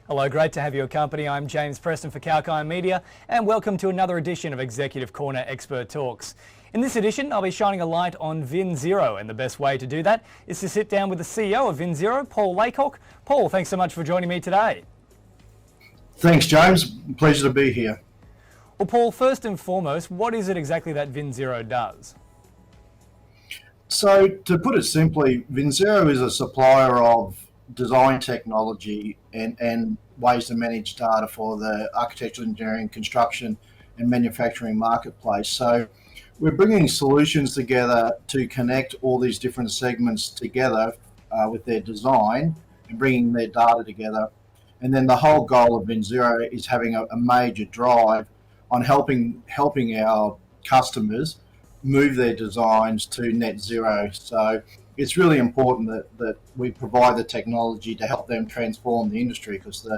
Hello, great to have your company. I'm James Preston for kalkinemedia, and welcome to another edition of Executive Corner Expert Talks. In this edition, I'll be shining a light on VinZero, and the best way to do that is to sit down with the CEO of VinZero, Paul Laycock. Paul, thanks so much for joining me today. Thanks, James. Pleasure to be here. Well, Paul, first and foremost, what is it exactly that VinZero does? So, to put it simply, VinZero is a supplier of design technology and ways to manage data for the architectural, engineering, construction and manufacturing marketplace. So we're bringing solutions together to connect all these different segments together with their design and bringing their data together. And then the whole goal of VinZero is having a major drive on helping our customers move their designs to net zero. So it's really important that we provide the technology to help them transform the industry, because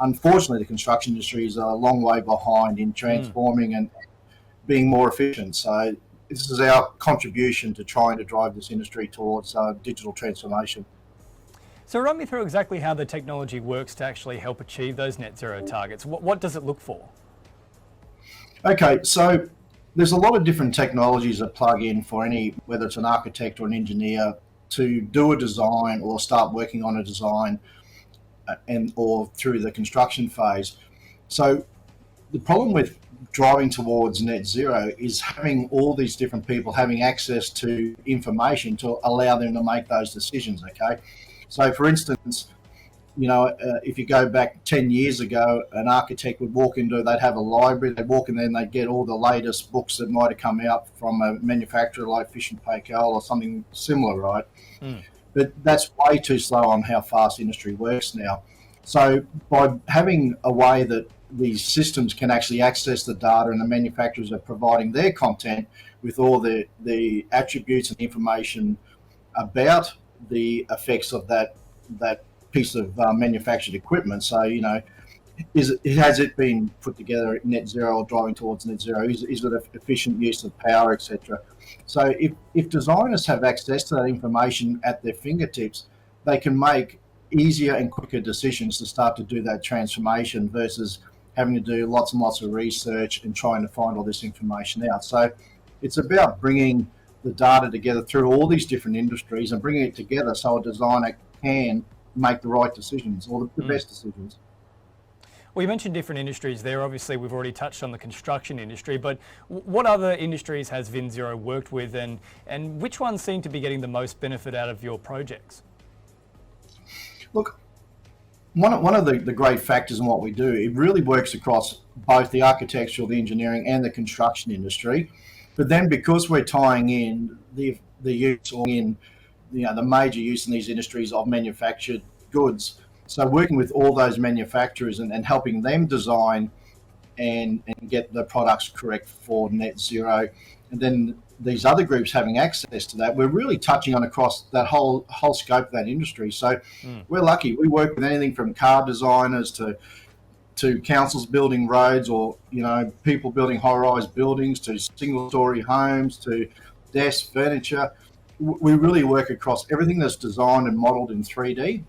unfortunately the construction industry is a long way behind in transforming and being more efficient. So this is our contribution to trying to drive this industry towards digital transformation. So run me through exactly how the technology works to actually help achieve those net zero targets. What does it look for? Okay, so there's a lot of different technologies that plug in for whether it's an architect or an engineer, to do a design or start working on a design or through the construction phase. So the problem with driving towards net zero is having all these different people having access to information to allow them to make those decisions, okay? So for instance, if you go back 10 years ago, an architect would walk they'd have a library, they'd walk in there and they'd get all the latest books that might have come out from a manufacturer like Fish and Paykel or something similar, right? But that's way too slow on how fast the industry works now. So by having a way that these systems can actually access the data, and the manufacturers are providing their content with all the attributes and information about the effects of that piece of manufactured equipment. So, has it been put together at net zero or driving towards net zero? Is it an efficient use of power, etc.? So if designers have access to that information at their fingertips, they can make easier and quicker decisions to start to do that transformation versus having to do lots and lots of research and trying to find all this information out. So it's about bringing the data together through all these different industries and bringing it together so a designer can make the right decisions or the best decisions. Well, you mentioned different industries there. Obviously, we've already touched on the construction industry, but what other industries has VinZero worked with, and which ones seem to be getting the most benefit out of your projects? Look, one of the great factors in what we do, it really works across both the architectural, the engineering and the construction industry. But then because we're tying in the use or in the major use in these industries of manufactured goods. So working with all those manufacturers and helping them design and get the products correct for net zero. And then these other groups having access to that, we're really touching on across that whole scope of that industry. So we're lucky. We work with anything from car designers to councils building roads, or people building high-rise buildings, to single-story homes, to desks, furniture. We really work across everything that's designed and modeled in 3D.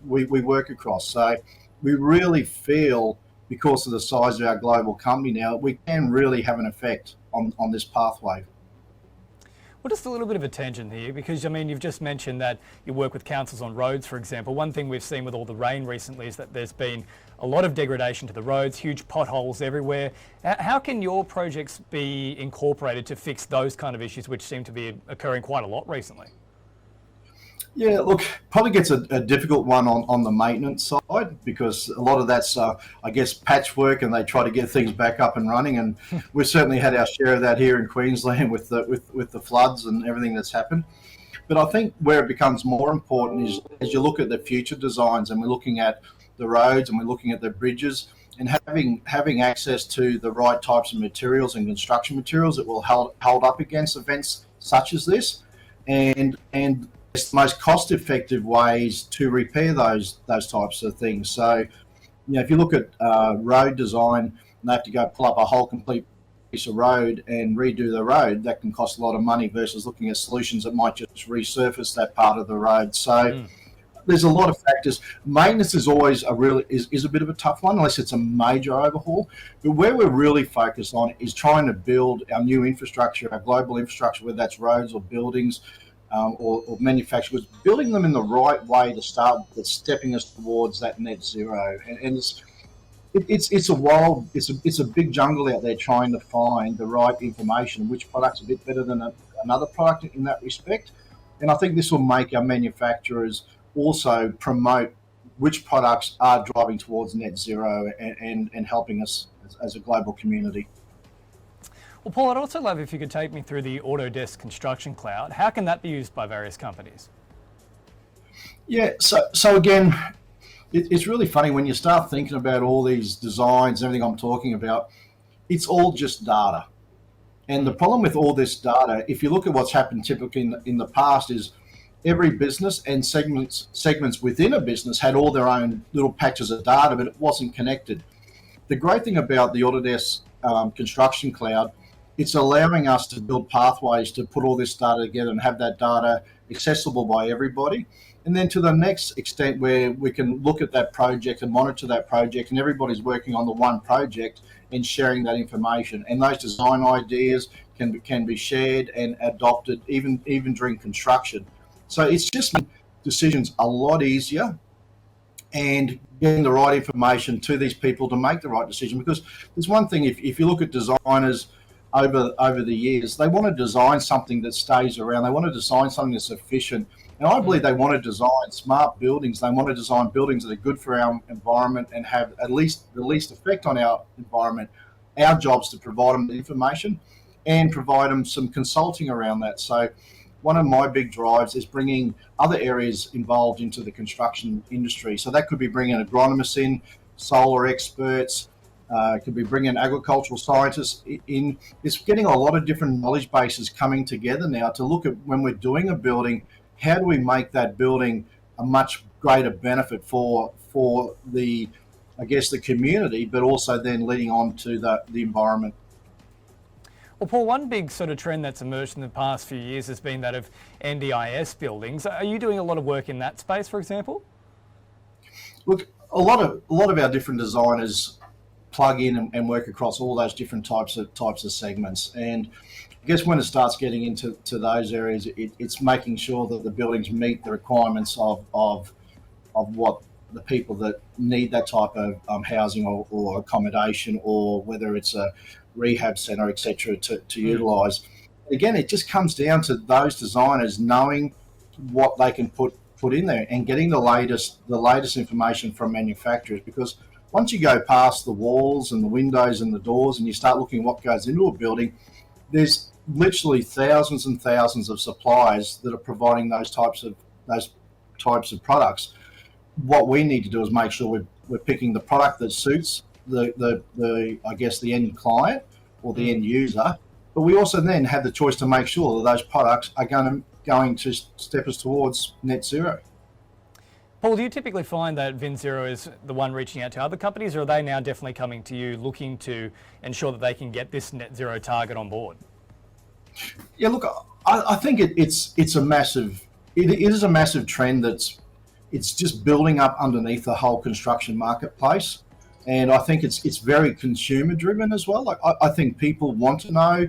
We work across. So we really feel, because of the size of our global company now, we can really have an effect on this pathway. Well, just a little bit of a tangent here, because you've just mentioned that you work with councils on roads, for example. One thing we've seen with all the rain recently is that there's been a lot of degradation to the roads, huge potholes everywhere. How can your projects be incorporated to fix those kind of issues, which seem to be occurring quite a lot recently? Yeah, look, probably gets a difficult one on the maintenance side, because a lot of that's, patchwork, and they try to get things back up and running. And we've certainly had our share of that here in Queensland with the floods and everything that's happened. But I think where it becomes more important is as you look at the future designs, and we're looking at the roads and we're looking at the bridges, and having access to the right types of materials and construction materials that will hold up against events such as this, and it's the most cost-effective ways to repair those types of things. So, if you look at road design, and they have to go pull up a whole complete piece of road and redo the road, that can cost a lot of money, versus looking at solutions that might just resurface that part of the road. So there's a lot of factors. Maintenance is always is a bit of a tough one unless it's a major overhaul. But where we're really focused on is trying to build our new infrastructure, our global infrastructure, whether that's roads or buildings, or manufacturers, building them in the right way to start that's stepping us towards that net zero. And it's a big jungle out there trying to find the right information, which product's a bit better than another product in that respect. And I think this will make our manufacturers also promote which products are driving towards net zero and helping us as a global community. Well, Paul, I'd also love if you could take me through the Autodesk Construction Cloud. How can that be used by various companies? Yeah, so again, it's really funny when you start thinking about all these designs, everything I'm talking about, it's all just data. And the problem with all this data, if you look at what's happened typically in the past, is every business and segments within a business had all their own little patches of data, but it wasn't connected. The great thing about the Autodesk Construction Cloud, it's allowing us to build pathways to put all this data together and have that data accessible by everybody. And then to the next extent where we can look at that project and monitor that project, and everybody's working on the one project and sharing that information. And those design ideas can be shared and adopted even during construction. So it's just made decisions a lot easier and getting the right information to these people to make the right decision. Because there's one thing, if you look at designers over the years, they want to design something that stays around. They want to design something that's efficient. And I believe they want to design smart buildings. They want to design buildings that are good for our environment and have at least the least effect on our environment. Our job's to provide them the information and provide them some consulting around that. So one of my big drives is bringing other areas involved into the construction industry. So that could be bringing agronomists in, solar experts, could be bringing agricultural scientists in. It's getting a lot of different knowledge bases coming together now to look at when we're doing a building, how do we make that building a much greater benefit for the, I guess, the community, but also then leading on to the environment. Well, Paul, one big sort of trend that's emerged in the past few years has been that of NDIS buildings. Are you doing a lot of work in that space, for example? Look, a lot of our different designers plug in and work across all those different types of segments. And I guess when it starts getting into those areas, it's making sure that the buildings meet the requirements of what the people that need that type of housing or accommodation, or whether it's a rehab centre, etc., to utilise. Again, it just comes down to those designers knowing what they can put in there and getting the latest information from manufacturers. Because once you go past the walls and the windows and the doors and you start looking at what goes into a building, there's literally thousands and thousands of suppliers that are providing those types of products. What we need to do is make sure we're picking the product that suits the I guess the end client or the end user, but we also then have the choice to make sure that those products are going to step us towards net zero. Paul, do you typically find that VinZero is the one reaching out to other companies, or are they now definitely coming to you looking to ensure that they can get this net zero target on board? Yeah, look, I think it is a massive trend it's just building up underneath the whole construction marketplace. And I think it's very consumer driven as well. Like I think people want to know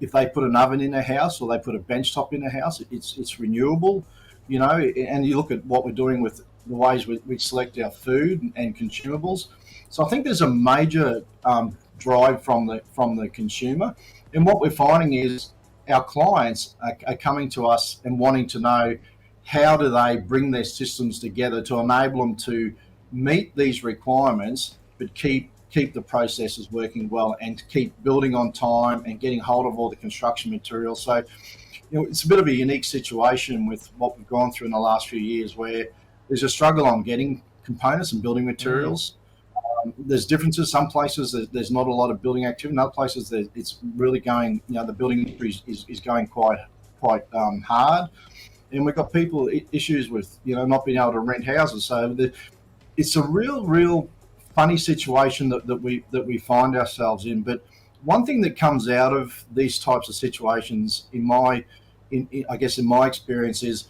if they put an oven in their house or they put a benchtop in their house, it's renewable, and you look at what we're doing with the ways we select our food and consumables. So I think there's a major drive from the consumer. And what we're finding is our clients are coming to us and wanting to know how do they bring their systems together to enable them to meet these requirements, but keep the processes working well and keep building on time and getting hold of all the construction materials. So, it's a bit of a unique situation with what we've gone through in the last few years, where there's a struggle on getting components and building materials. There's differences. Some places there's not a lot of building activity. In other places it's really going, the building industry is going quite hard. And we've got people issues with, not being able to rent houses. So it's a real funny situation that we find ourselves in. But one thing that comes out of these types of situations, I guess in my experience, is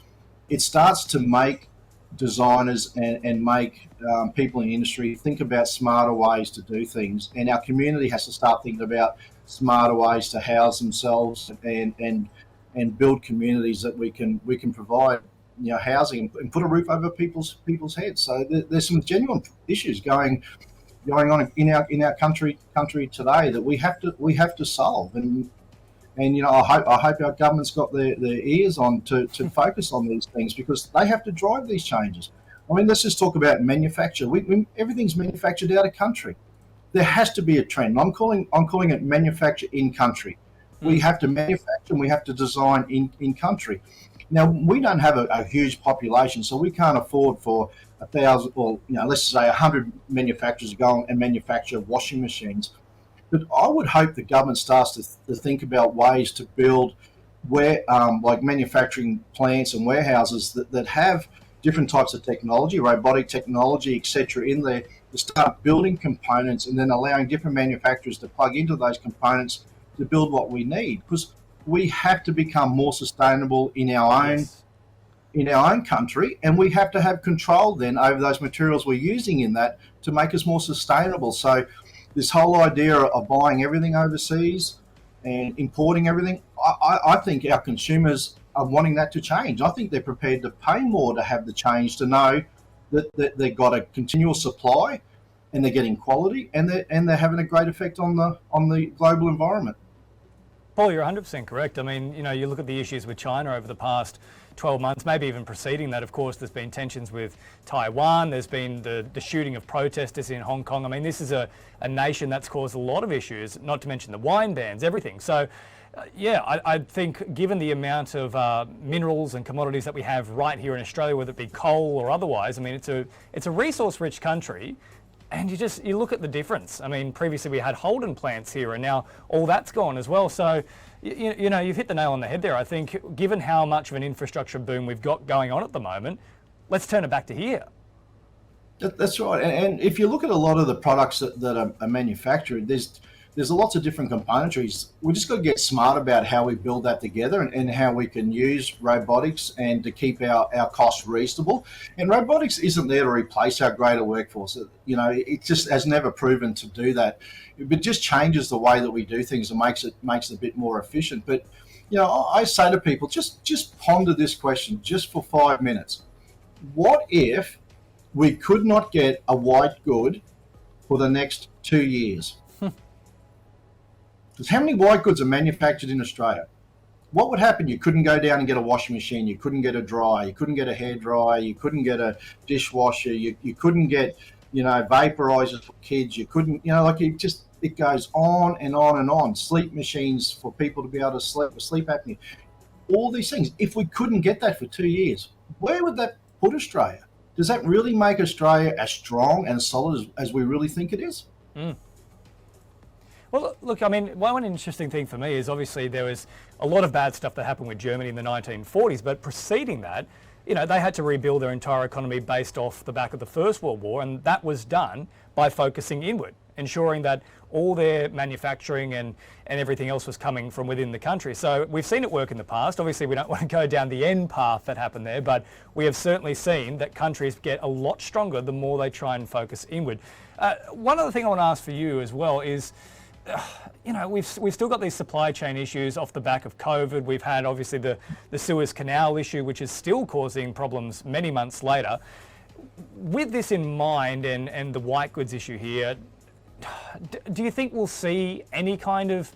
it starts to make designers and make people in the industry think about smarter ways to do things. And our community has to start thinking about smarter ways to house themselves and build communities that we can provide housing and put a roof over people's heads. So there's some genuine issues going on in our country today that we have to solve. And I hope our government's got their ears on to focus on these things, because they have to drive these changes. I mean, let's just talk about manufacture. Everything's manufactured out of country. There has to be a trend. I'm calling it manufacture in country. We have to manufacture and we have to design in country. Now, we don't have a huge population, so we can't afford for 1,000 or let's say 100 manufacturers to go and manufacture washing machines. But I would hope the government starts to think about ways to build like manufacturing plants and warehouses that have different types of technology, robotic technology, etc., in there, to start building components and then allowing different manufacturers to plug into those components to build what we need. Because we have to become more sustainable in our own country, and we have to have control then over those materials we're using in that to make us more sustainable. So this whole idea of buying everything overseas and importing everything, I think our consumers are wanting that to change. I think they're prepared to pay more to have the change, to know that they've got a continual supply and they're getting quality and they're having a great effect on the global environment. Paul, you're 100% correct. I mean, you look at the issues with China over the past 12 months, maybe even preceding that. Of course, there's been tensions with Taiwan. There's been the shooting of protesters in Hong Kong. I mean, this is a nation that's caused a lot of issues, not to mention the wine bans, everything. So, I think given the amount of minerals and commodities that we have right here in Australia, whether it be coal or otherwise, I mean, it's a resource-rich country. And you look at the difference. I mean, previously we had Holden plants here, and now all that's gone as well. So, you've hit the nail on the head there. I think, given how much of an infrastructure boom we've got going on at the moment, let's turn it back to here. That's right. And if you look at a lot of the products that are manufactured, there's lots of different componentries. We just got to get smart about how we build that together and how we can use robotics and to keep our costs reasonable. And robotics isn't there to replace our greater workforce. It just has never proven to do that. It just changes the way that we do things and makes it a bit more efficient. But I say to people, just ponder this question just for 5 minutes. What if we could not get a white good for the next 2 years? Because how many white goods are manufactured in Australia? What would happen? You couldn't go down and get a washing machine. You couldn't get a dryer. You couldn't get a hairdryer. You couldn't get a dishwasher. You couldn't get, vaporizers for kids. You couldn't, it goes on and on and on. Sleep machines for people to be able to sleep, with sleep apnea. All these things. If we couldn't get that for 2 years, where would that put Australia? Does that really make Australia as strong and solid as we really think it is? Mm. Well, look, I mean, one interesting thing for me is obviously there was a lot of bad stuff that happened with Germany in the 1940s, but preceding that, they had to rebuild their entire economy based off the back of the First World War, and that was done by focusing inward, ensuring that all their manufacturing and everything else was coming from within the country. So we've seen it work in the past. Obviously, we don't want to go down the end path that happened there, but we have certainly seen that countries get a lot stronger the more they try and focus inward. One other thing I want to ask for you as well is, we've still got these supply chain issues off the back of COVID. We've had obviously the Suez Canal issue, which is still causing problems many months later. With this in mind and the white goods issue here, do you think we'll see any kind of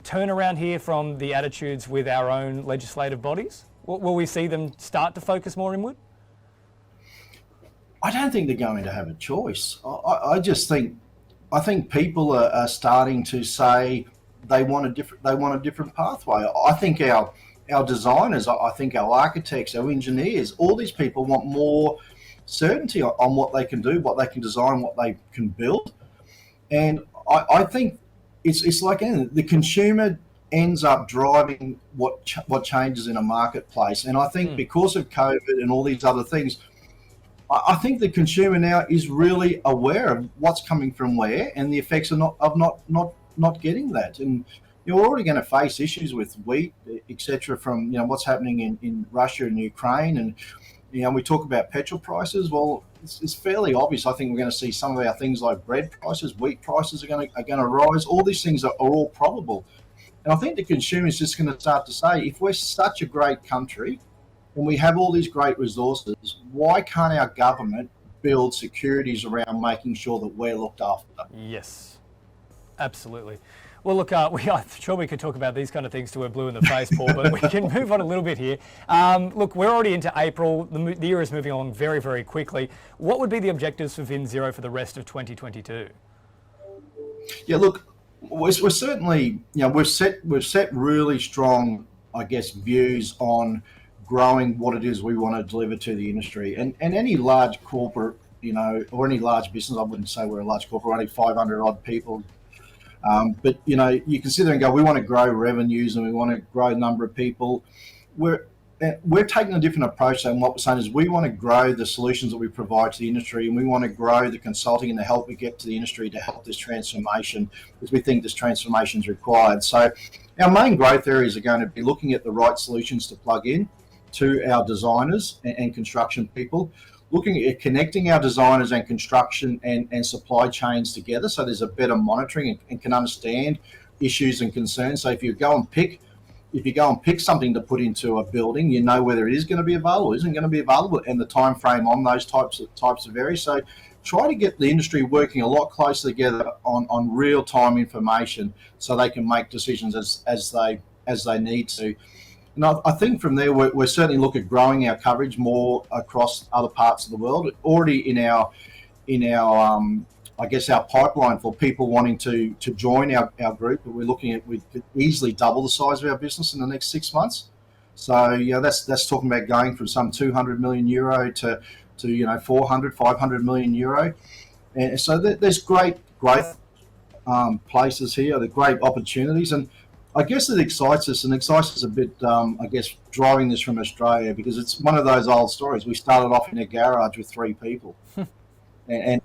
turnaround here from the attitudes with our own legislative bodies? Will we see them start to focus more inward? I don't think they're going to have a choice. I think people are starting to say they want a different pathway. I think our designers, I think our architects, our engineers, all these people want more certainty on what they can do, what they can design, what they can build. And I think it's like the consumer ends up driving what changes in a marketplace. And I think because of COVID and all these other things, I think the consumer now is really aware of what's coming from where and the effects of not getting that. And you're already going to face issues with wheat, etc., from what's happening in Russia and Ukraine, and we talk about petrol prices. Well, it's fairly obvious. I think we're going to see some of our things like bread prices, wheat prices are going to rise. All these things are all probable. And I think the consumer is just going to start to say, if we're such a great country and we have all these great resources, why can't our government build securities around making sure that we're looked after? Yes, absolutely. Well, look, I'm sure we could talk about these kind of things till we're blue in the face, Paul, but we can move on a little bit here. Look, we're already into April. The year is moving along very, very quickly. What would be the objectives for VinZero for the rest of 2022? Yeah, look, we're certainly, we've set really strong, I guess, views on growing what it is we want to deliver to the industry. And any large corporate, or any large business, I wouldn't say we're a large corporate, only 500 odd people. But you can sit there and go, we want to grow revenues and we want to grow the number of people. We're taking a different approach, and what we're saying is we want to grow the solutions that we provide to the industry, and we want to grow the consulting and the help we get to the industry to help this transformation, because we think this transformation is required. So our main growth areas are going to be looking at the right solutions to plug in to our designers and construction people, looking at connecting our designers and construction and supply chains together so there's a better monitoring and can understand issues and concerns. So if you go and pick something to put into a building, you know whether it is going to be available, isn't going to be available, and the time frame on those types of areas. So try to get the industry working a lot closer together on real time information so they can make decisions as they need to. And I think from there, we're certainly looking at growing our coverage more across other parts of the world. Already in our I guess our pipeline for people wanting to join our group, we're looking at, we could easily double the size of our business in the next 6 months. So that's talking about going from some 200 million euro to 400, 500 million euro. And so there's great growth places here, the great opportunities. And I guess it excites us a bit, I guess, driving this from Australia, because it's one of those old stories. We started off in a garage with 3 people, and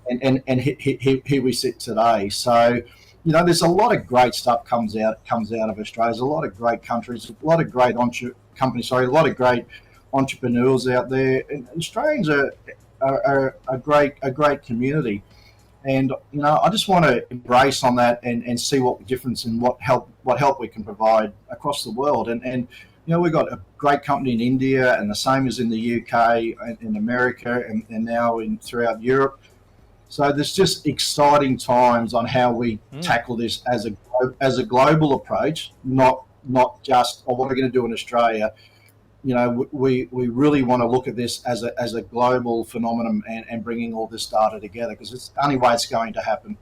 here we sit today. So, there's a lot of great stuff comes out of Australia. There's a lot of great countries, a lot of great a lot of great entrepreneurs out there. And Australians are a great community. And I just want to embrace on that and see what difference and what help we can provide across the world. And we've got a great company in India, and the same as in the UK and in America, and now throughout Europe. So there's just exciting times on how we tackle this as a global approach, not just what we're going to do in Australia. We really want to look at this as a global phenomenon and bringing all this data together, because it's the only way it's going to happen.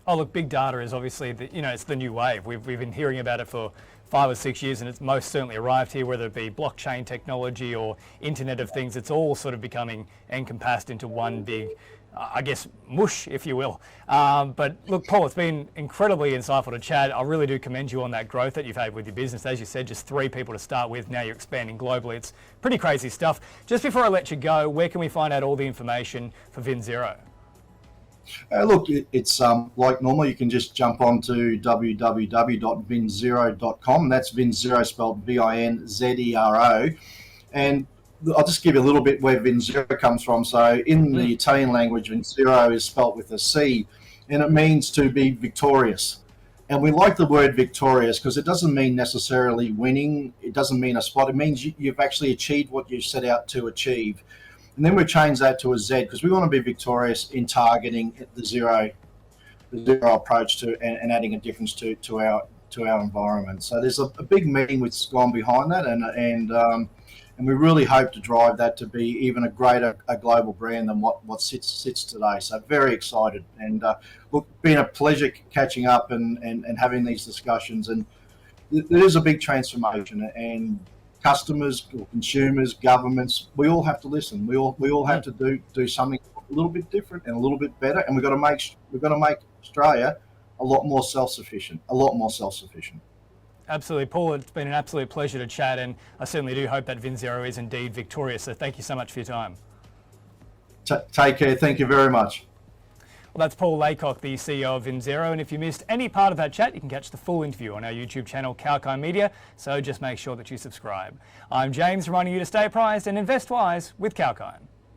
Oh, look, big data is obviously it's the new wave. We've been hearing about it for 5 or 6 years, and it's most certainly arrived here, whether it be blockchain technology or Internet of Things. It's all sort of becoming encompassed into one big, I guess, mush, if you will. But look, Paul, it's been incredibly insightful to chat. I really do commend you on that growth that you've had with your business. As you said, just 3 people to start with. Now you're expanding globally. It's pretty crazy stuff. Just before I let you go, where can we find out all the information for VinZero? Look, it's like normal. You can just jump onto www.vinzero.com. That's VinZero spelled VINZERO. And I'll just give you a little bit where VinZero comes from. So in the Italian language, VinZero is spelt with a C, and it means to be victorious. And we like the word victorious because it doesn't mean necessarily winning. It doesn't mean a spot. It means you've actually achieved what you set out to achieve. And then we change that to a Z because we want to be victorious in targeting the zero approach to and adding a difference to our environment. So there's a big meaning that's gone behind that, and we really hope to drive that to be even a global brand than what sits today. So very excited, and look, been a pleasure catching up and having these discussions. And there is a big transformation, and customers, consumers, governments, we all have to listen. We all have to do something a little bit different and a little bit better, and we've got to make Australia a lot more self-sufficient. Absolutely, Paul, it's been an absolute pleasure to chat, and I certainly do hope that VinZero is indeed victorious. So thank you so much for your time. Take care. Thank you very much. Well, that's Paul Laycock, the CEO of VinZero, and if you missed any part of that chat, you can catch the full interview on our YouTube channel, kalkinemedia, so just make sure that you subscribe. I'm James, reminding you to stay apprised and invest wise with Kalkine.